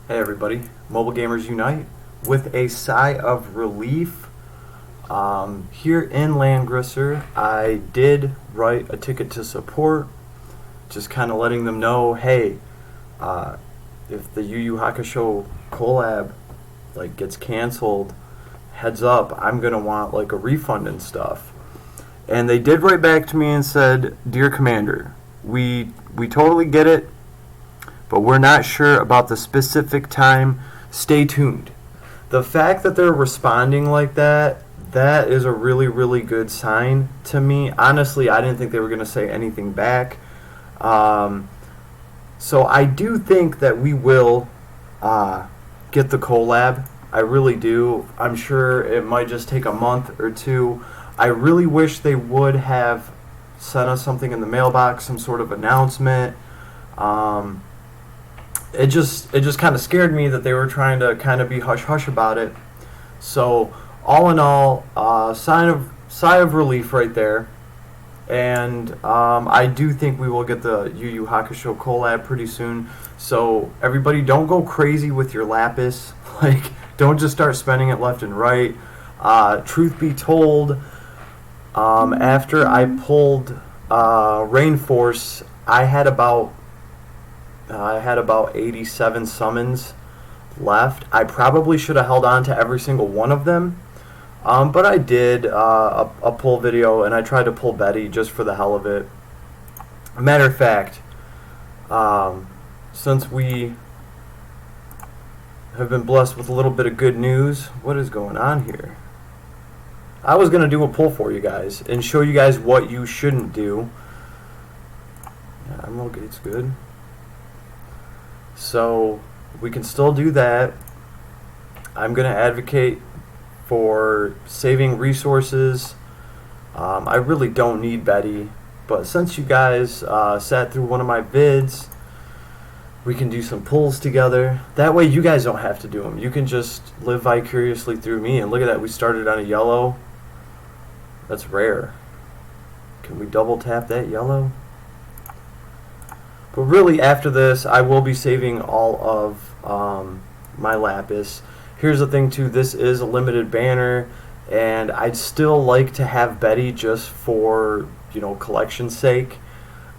Hey everybody, Mobile Gamers Unite with a sigh of relief. Here in Langrisser, I did write a ticket to support, just kind of letting them know, hey, if the YuYu Hakusho collab gets canceled, heads up, I'm gonna want a refund and stuff. And they did write back to me and said, "Dear Commander, we totally get it, but we're not sure about the specific time. Stay tuned." The fact that they're responding like that is a really, really good sign to me. Honestly, I didn't think they were going to say anything back. So I do think that we will get the collab. I really do. I'm sure it might just take a month or two. I really wish they would have sent us something in the mailbox, some sort of announcement. It just kind of scared me that they were trying to kind of be hush hush about it. So all in all, sigh of relief right there. And I do think we will get the Yu Yu Hakusho collab pretty soon. So everybody, don't go crazy with your lapis. Don't just start spending it left and right. Truth be told, after I pulled Rainforce, I had about 87 summons left. I probably should have held on to every single one of them, but I did a pull video, and I tried to pull Betty just for the hell of it. Matter of fact, since we have been blessed with a little bit of good news, what is going on here? I was going to do a pull for you guys and show you guys what you shouldn't do. Yeah, Emerald Gate's good. So we can still do that. I'm going to advocate for saving resources. I really don't need Betty, but since you guys sat through one of my vids, we can do some pulls together. That way you guys don't have to do them. You can just live vicariously through me. And look at that, we started on a yellow. That's rare. Can we double tap that yellow? But really, after this, I will be saving all of my lapis. Here's the thing, too. This is a limited banner, and I'd still like to have Betty just for, collection's sake.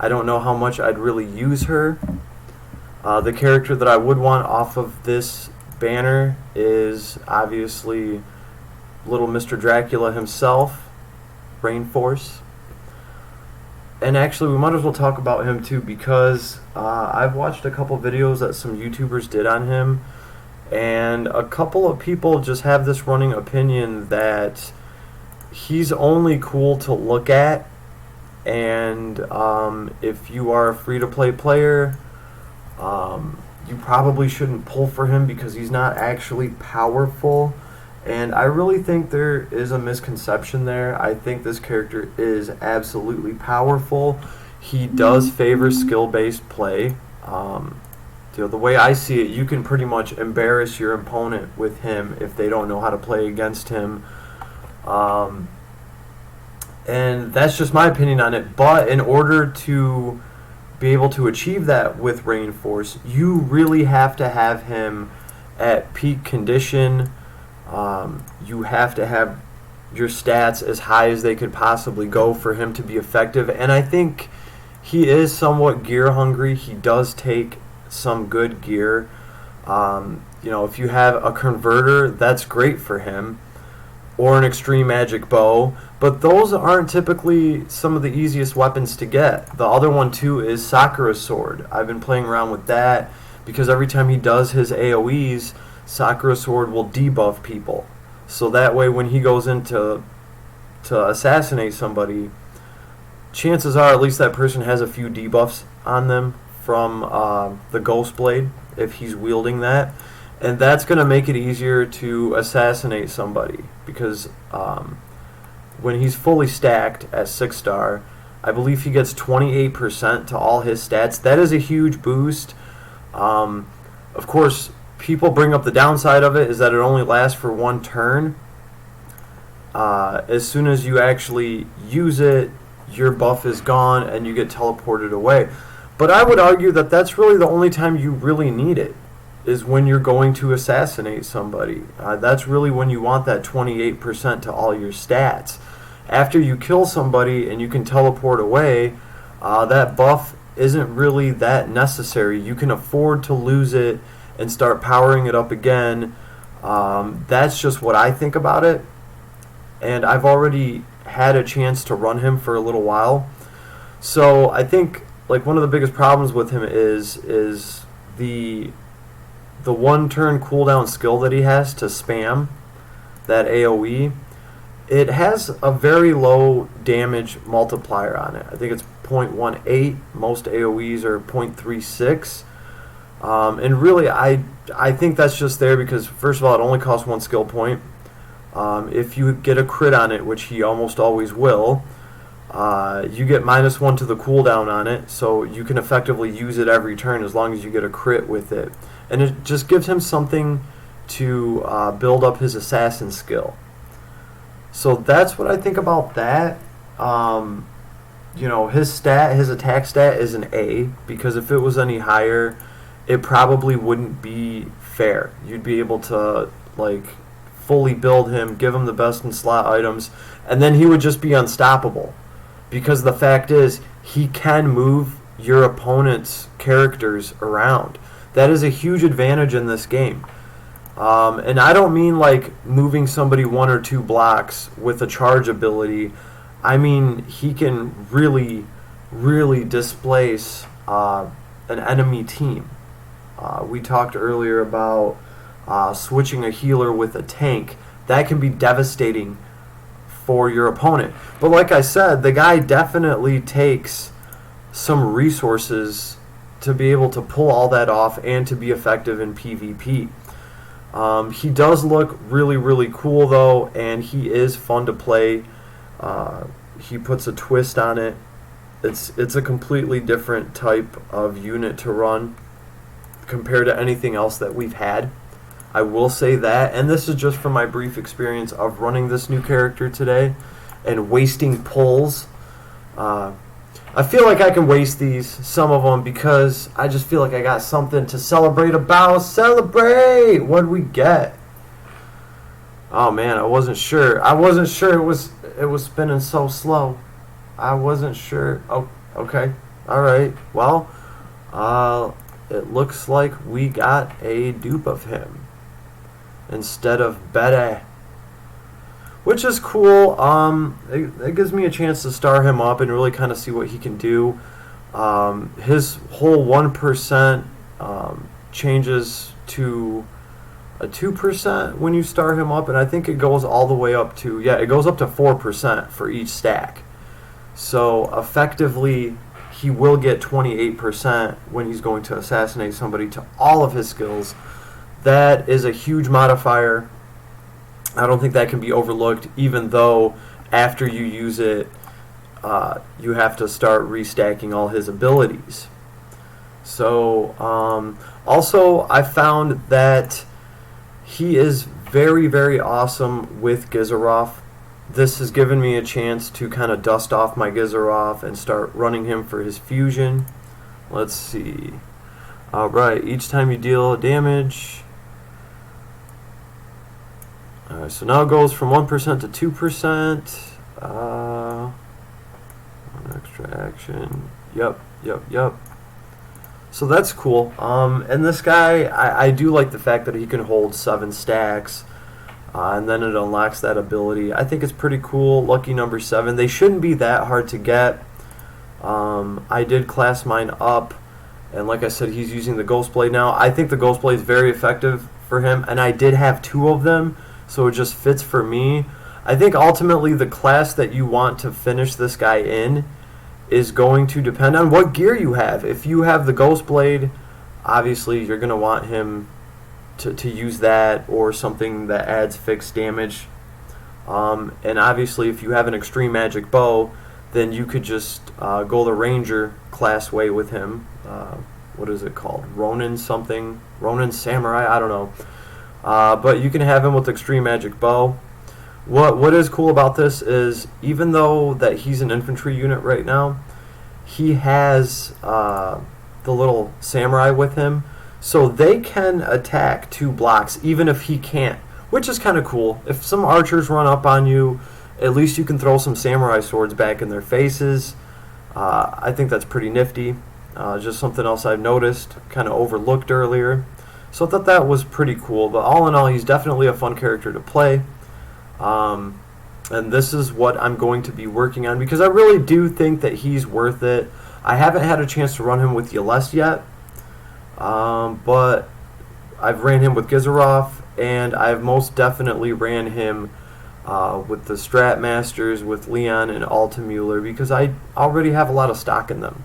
I don't know how much I'd really use her. The character that I would want off of this banner is obviously little Mr. Dracula himself, Rainforce. And actually, we might as well talk about him too, because I've watched a couple videos that some YouTubers did on him, and a couple of people just have this running opinion that he's only cool to look at, and if you are a free-to-play player, you probably shouldn't pull for him because he's not actually powerful. And I really think there is a misconception there. I think this character is absolutely powerful. He does favor skill-based play. The way I see it, you can pretty much embarrass your opponent with him if they don't know how to play against him. And that's just my opinion on it. But in order to be able to achieve that with Rainforce, you really have to have him at peak condition. You have to have your stats as high as they could possibly go for him to be effective. And I think he is somewhat gear hungry. He does take some good gear. If you have a converter, that's great for him, or an extreme magic bow. But those aren't typically some of the easiest weapons to get. The other one too is Sakura's sword. I've been playing around with that because every time he does his AoEs, Sakura's sword will debuff people. So that way when he goes in to assassinate somebody, chances are at least that person has a few debuffs on them from the Ghost Blade, if he's wielding that. And that's going to make it easier to assassinate somebody, because when he's fully stacked at 6-star, I believe he gets 28% to all his stats. That is a huge boost. Of course, people bring up the downside of it is that it only lasts for one turn. As soon as you actually use it, your buff is gone and you get teleported away. But I would argue that that's really the only time you really need it. is when you're going to assassinate somebody. That's really when you want that 28% to all your stats. After you kill somebody and you can teleport away, that buff isn't really that necessary. You can afford to lose it and start powering it up again. That's just what I think about it. And I've already had a chance to run him for a little while. So I think like one of the biggest problems with him is the one turn cooldown skill that he has to spam that AoE. It has a very low damage multiplier on it. I think it's 0.18. Most AoEs are 0.36. And really, I think that's just there because, first of all, it only costs 1 skill point. If you get a crit on it, which he almost always will, you get -1 to the cooldown on it, so you can effectively use it every turn as long as you get a crit with it. And it just gives him something to build up his assassin skill. So that's what I think about that. You know, his attack stat is an A, because if it was any higher, it probably wouldn't be fair. You'd be able to like fully build him, give him the best in slot items, and then he would just be unstoppable. Because the fact is, he can move your opponent's characters around. That is a huge advantage in this game. And I don't mean like moving somebody 1 or 2 blocks with a charge ability. I mean he can really, really displace an enemy team. We talked earlier about switching a healer with a tank. That can be devastating for your opponent. But like I said, the guy definitely takes some resources to be able to pull all that off and to be effective in PvP. He does look really, really cool though, and he is fun to play. He puts a twist on it. It's a completely different type of unit to run compared to anything else that we've had. I will say that, and this is just from my brief experience of running this new character today and wasting pulls. I feel like I can waste some of them, because I just feel like I got something to celebrate about. Celebrate! What'd we get? Oh man, I wasn't sure. It was spinning so slow. I wasn't sure. Oh, okay. Alright. Well, it looks like we got a dupe of him instead of Bede, which is cool. It gives me a chance to star him up and really kind of see what he can do. His whole 1% changes to a 2% when you star him up, and I think it goes all the way up to, it goes up to 4% for each stack. So effectively, he will get 28% when he's going to assassinate somebody to all of his skills. That is a huge modifier. I don't think that can be overlooked, even though after you use it, you have to start restacking all his abilities. So, also, I found that he is very, very awesome with Gizaroth. This has given me a chance to kind of dust off my Gizaroth and start running him for his fusion. Let's see. Alright, each time you deal damage. Alright, so now it goes from 1% to 2%. One extra action. Yep. So that's cool. And this guy, I do like the fact that he can hold 7 stacks. And then it unlocks that ability. I think it's pretty cool. Lucky number 7. They shouldn't be that hard to get. I did class mine up. And like I said, he's using the Ghost Blade now. I think the Ghost Blade is very effective for him. And I did have 2 of them, so it just fits for me. I think ultimately the class that you want to finish this guy in is going to depend on what gear you have. If you have the Ghost Blade, obviously you're going to want him to use that or something that adds fixed damage. And obviously if you have an Extreme Magic Bow, then you could just go the Ranger class way with him. What is it called? Ronin something? Ronin Samurai? I don't know. But you can have him with Extreme Magic Bow. What is cool about this is, even though that he's an infantry unit right now, he has the little samurai with him. So they can attack 2 blocks even if he can't, which is kind of cool. If some archers run up on you, at least you can throw some samurai swords back in their faces. I think that's pretty nifty. Just something else I've noticed, kind of overlooked earlier. So I thought that was pretty cool. But all in all, he's definitely a fun character to play. And this is what I'm going to be working on because I really do think that he's worth it. I haven't had a chance to run him with Yelest yet, but I've ran him with Gizarov, and I've most definitely ran him with the Strat Masters, with Leon and Altamüller, because I already have a lot of stock in them.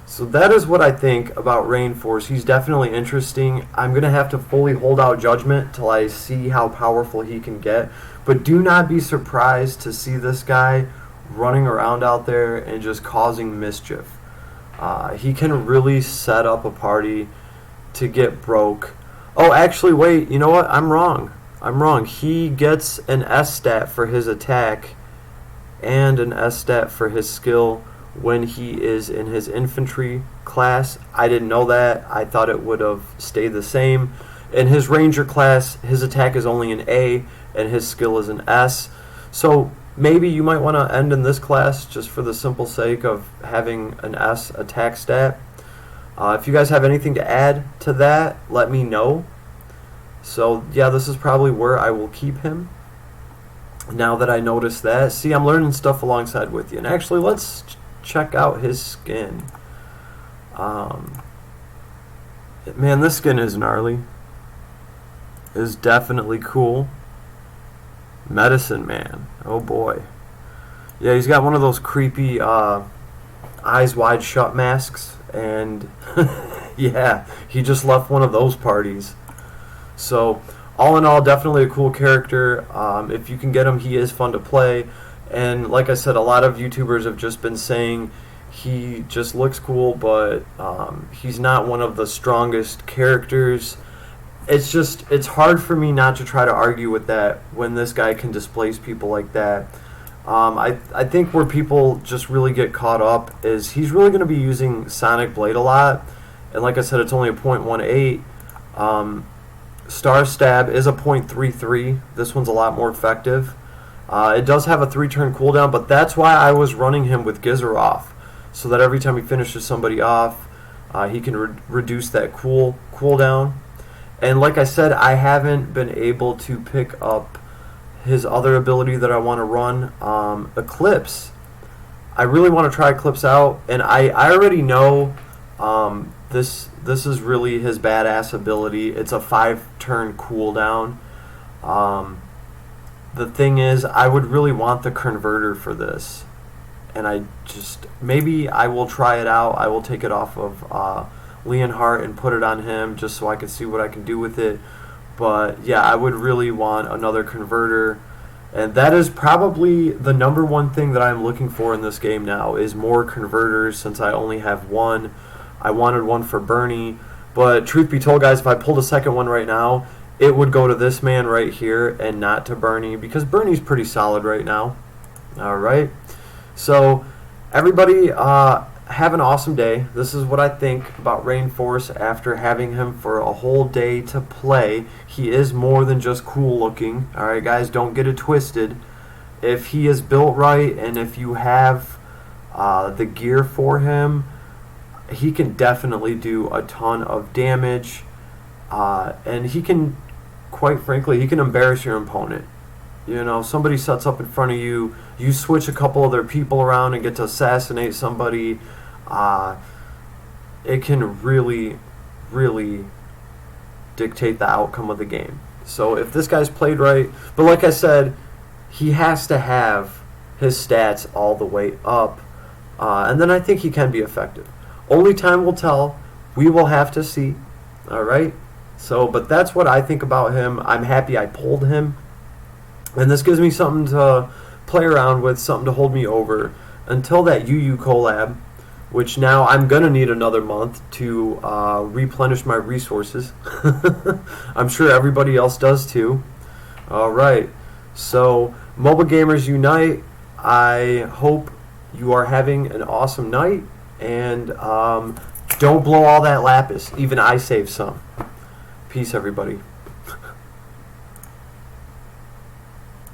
So that is what I think about Rainforce. He's definitely interesting. I'm going to have to fully hold out judgment till I see how powerful he can get. But do not be surprised to see this guy running around out there and just causing mischief. He can really set up a party to get broke. Oh, actually, wait. You know what? I'm wrong. He gets an S stat for his attack and an S stat for his skill when he is in his infantry class. I didn't know that. I thought it would have stayed the same. In his ranger class, his attack is only an A and his skill is an S. So maybe you might want to end in this class just for the simple sake of having an S attack stat. If you guys have anything to add to that, let me know. So yeah, this is probably where I will keep him. Now that I noticed that. See, I'm learning stuff alongside with you. And actually, let's check out his skin. Man, this skin is gnarly. Is definitely cool. Medicine Man. Oh boy. Yeah, he's got one of those creepy eyes wide shut masks, and yeah, he just left one of those parties. So all in all, definitely a cool character. If you can get him, he is fun to play. And like I said, a lot of YouTubers have just been saying he just looks cool, but he's not one of the strongest characters. It's hard for me not to try to argue with that when this guy can displace people like that. I think where people just really get caught up is he's really going to be using Sonic Blade a lot. And like I said, it's only a .18. Star Stab is a .33. This one's a lot more effective. It does have a 3-turn cooldown, but that's why I was running him with Gizarov, so that every time he finishes somebody off, he can reduce that cooldown. And like I said, I haven't been able to pick up his other ability that I want to run, Eclipse. I really want to try Eclipse out, and I already know this is really his badass ability. It's a 5-turn cooldown. The thing is, I would really want the converter for this, and maybe I will try it out. I will take it off of Leonhardt and put it on him just so I can see what I can do with it. But yeah, I would really want another converter, and that is probably the number one thing that I'm looking for in this game now, is more converters, since I only have one. I wanted one for Bernie, but truth be told, guys, if I pulled a second one right now, it would go to this man right here and not to Bernie, because Bernie's pretty solid right now. Alright, so everybody have an awesome day. This is what I think about Rainforce after having him for a whole day to play. He is more than just cool looking. Alright guys, don't get it twisted. If he is built right, and if you have the gear for him, he can definitely do a ton of damage. And he can, quite frankly, he can embarrass your opponent. You know, somebody sets up in front of you, you switch a couple other people around and get to assassinate somebody. It can really, really dictate the outcome of the game. So if this guy's played right, but like I said, he has to have his stats all the way up, and then I think he can be effective. Only time will tell. We will have to see. Alright? So, but that's what I think about him. I'm happy I pulled him. And this gives me something to play around with, something to hold me over until that Yu Yu Collab, which now I'm going to need another month to replenish my resources. I'm sure everybody else does too. Alright, so Mobile Gamers Unite, I hope you are having an awesome night, and Don't blow all that lapis. Even I saved some. Peace, everybody.